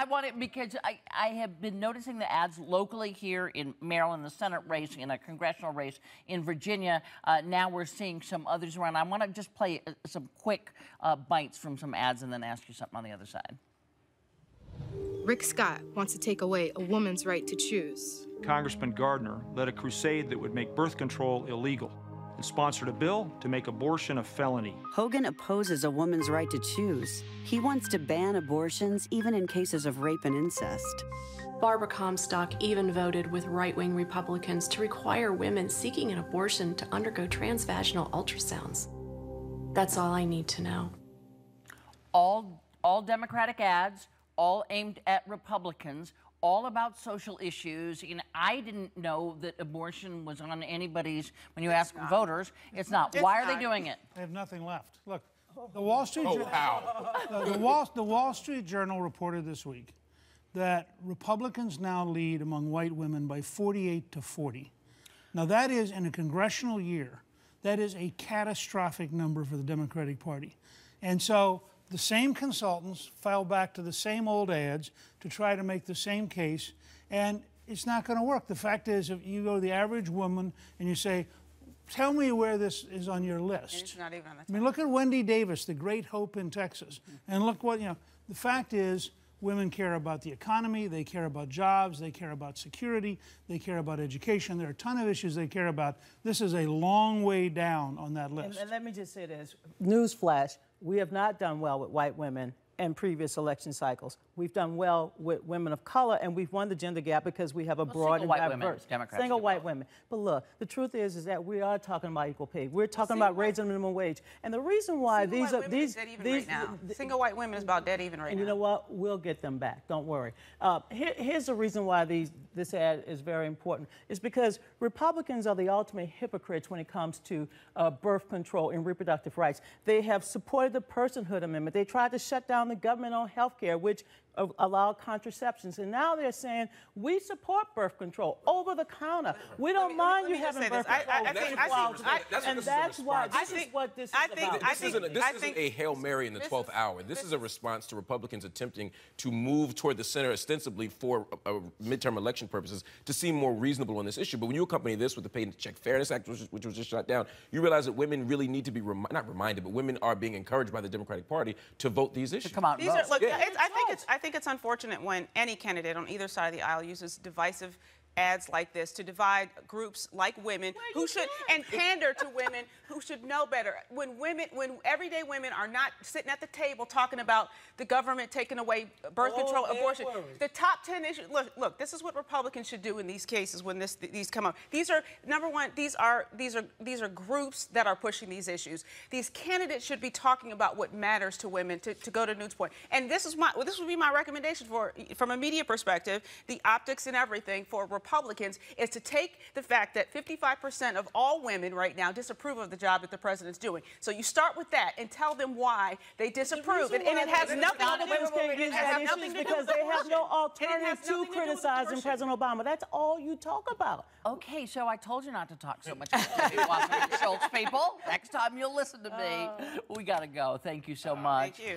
I want it because I have been noticing the ads locally here in Maryland, the Senate race, in a congressional race in Virginia. Now we're seeing some others around. I want to just play some quick bites from some ads and then ask you something on the other side. Rick Scott wants to take away a woman's right to choose. Congressman Gardner led a crusade that would make birth control illegal and sponsored a bill to make abortion a felony. Hogan opposes a woman's right to choose. He wants to ban abortions even in cases of rape and incest. Barbara Comstock even voted with right-wing Republicans to require women seeking an abortion to undergo transvaginal ultrasounds. That's all I need to know. All Democratic ads, all aimed at Republicans, all about social issues. And I didn't know that abortion was on anybody's, when you ask voters, it's not. Why are they doing it? They have nothing left. Look, the Wall Street the Wall Street Journal reported this week that Republicans now lead among white women by 48 to 40. Now that is, in a congressional year, that is a catastrophic number for the Democratic Party. And so the same consultants file back to the same old ads to try to make the same case, and it's not going to work. The fact is, if you go to the average woman and you say, tell me where this is on your list. And it's not even on the top. I mean, look at Wendy Davis, the great hope in Texas. And look what, the fact is, women care about the economy, they care about jobs, they care about security, they care about education. There are a ton of issues they care about. This is a long way down on that list. And let me just say this, newsflash, we have not done well with white women in previous election cycles. We've done well with women of color, and we've won the gender gap because we have a broad and diverse single white women. But look, the truth is that we are talking about equal pay. We're talking about raising the minimum wage, and the reason why single white women is about dead even right now. And you know what? We'll get them back. Don't worry. Here's the reason why this ad is very important. It's because Republicans are the ultimate hypocrites when it comes to birth control and reproductive rights. They have supported the Personhood Amendment. They tried to shut down the government on health care, which allowed contraceptions. And now they're saying, we support birth control over the counter. We don't mind you having birth control. And that's why this is what this is about. This isn't a Hail Mary in the 12th hour. This is a response to Republicans attempting to move toward the center ostensibly for midterm election purposes to seem more reasonable on this issue. But when you accompany this with the Paycheck Fairness Act, which was just shot down, you realize that women really need to be, not reminded, but women are being encouraged by the Democratic Party to vote these issues. Come on, I think it's unfortunate when any candidate on either side of the aisle uses divisive ads like this to divide groups like women who should, and pander to women who should know better. When everyday women are not sitting at the table talking about the government taking away birth control, abortion, the top 10 issues. Look, this is what Republicans should do in these cases when these come up. These are, number one, these are groups that are pushing these issues. These candidates should be talking about what matters to women, to go to Newt's point. And this would be my recommendation from a media perspective, the optics and everything for Republicans is to take the fact that 55% of all women right now disapprove of the job that the president's doing. So you start with that and tell them why they disapprove. And it has nothing to do because they have no alternative to criticizing President Obama. That's all you talk about. Okay, so I told you not to talk so much about Schultz, people. Next time you'll listen to me. We got to go. Thank you so much. Thank you.